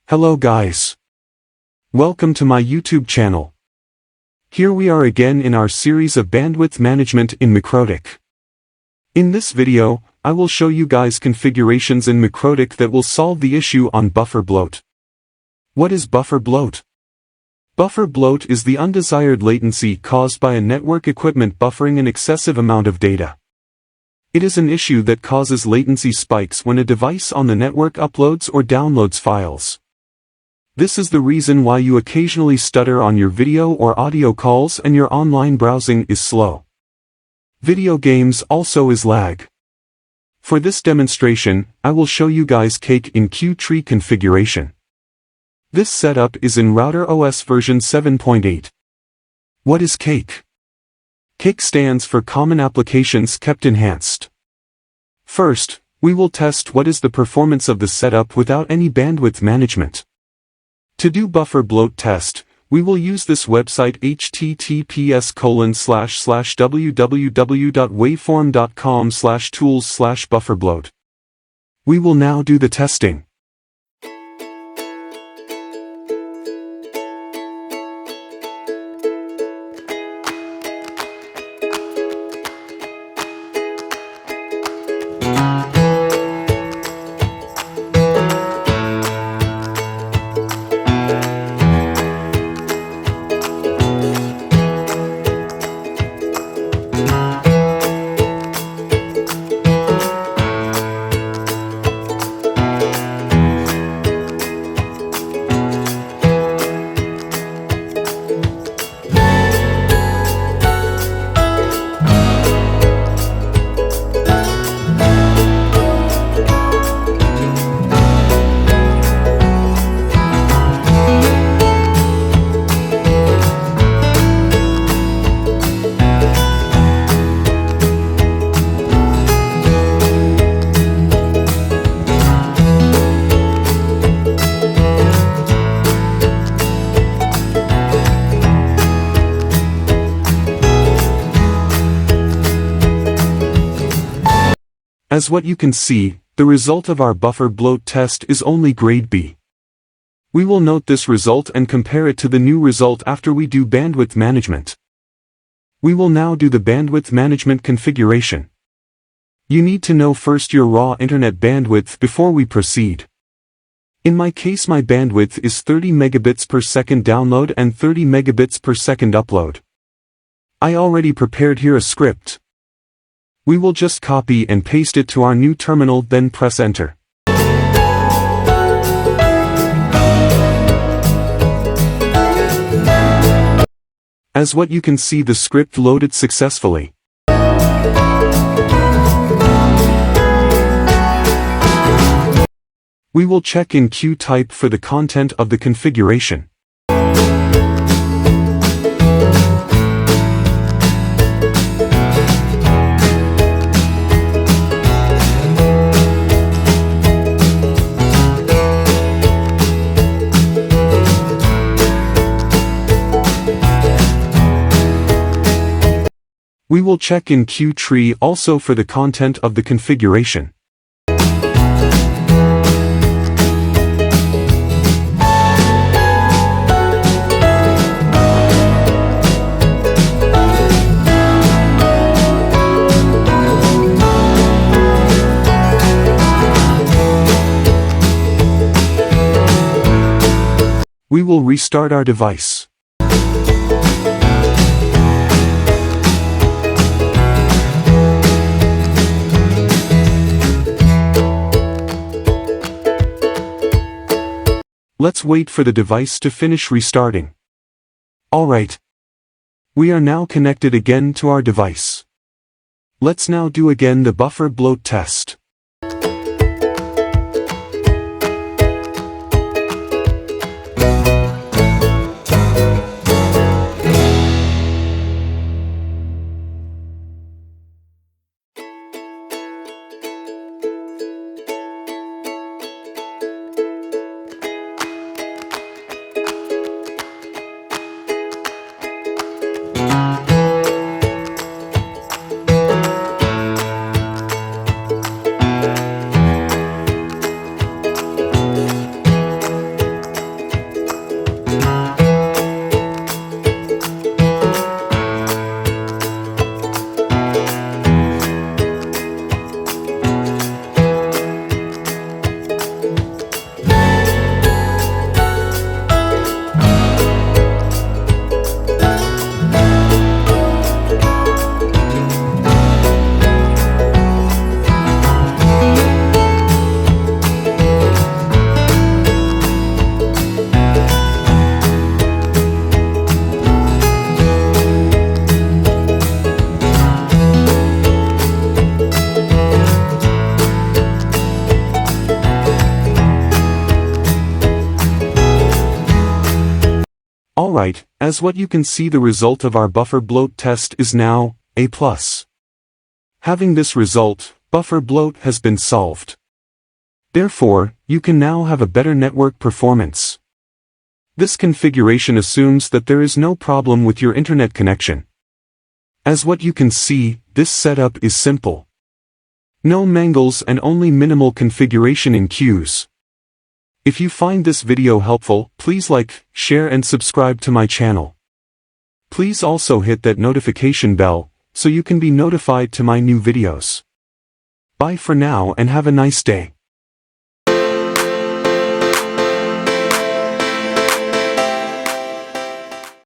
Hello guys. Welcome to my YouTube channel. Here we are again in our series of bandwidth management in Mikrotik. In this video, I will show you guys configurations in Mikrotik that will solve the issue on buffer bloat. What is buffer bloat? Buffer bloat is the undesired latency caused by a network equipment buffering an excessive amount of data. It is an issue that causes latency spikes when a device on the network uploads or downloads files. This is the reason why you occasionally stutter on your video or audio calls and your online browsing is slow. Video games also is lag. For this demonstration, I will show you guys Cake in Q-tree configuration. This setup is in Router OS version 7.8. What is Cake? Cake stands for Common Applications Kept Enhanced. First, we will test what is the performance of the setup without any bandwidth management. To do buffer bloat test, we will use this website https://www.waveform.com/tools/bufferbloat. We will now do the testing. As what you can see, the result of our buffer bloat test is only grade B. We will note this result and compare it to the new result after we do bandwidth management. We will now do the bandwidth management configuration. You need to know first your raw internet bandwidth before we proceed. In my case, my bandwidth is 30 megabits per second download and 30 megabits per second upload. I already prepared here a script. We will just copy and paste it to our new terminal, then press enter. As what you can see, the script loaded successfully. We will check in Q type for the content of the configuration. We will check in Q-tree also for the content of the configuration. We will restart our device. Let's wait for the device to finish restarting. Alright. We are now connected again to our device. Let's now do again the buffer bloat test. Alright, as what you can see, the result of our Bufferbloat test is now A+. Having this result, Bufferbloat has been solved. Therefore, you can now have a better network performance. This configuration assumes that there is no problem with your internet connection. As what you can see, this setup is simple. No mangles and only minimal configuration in queues. If you find this video helpful, please like, share and subscribe to my channel. Please also hit that notification bell, so you can be notified to my new videos. Bye for now and have a nice day.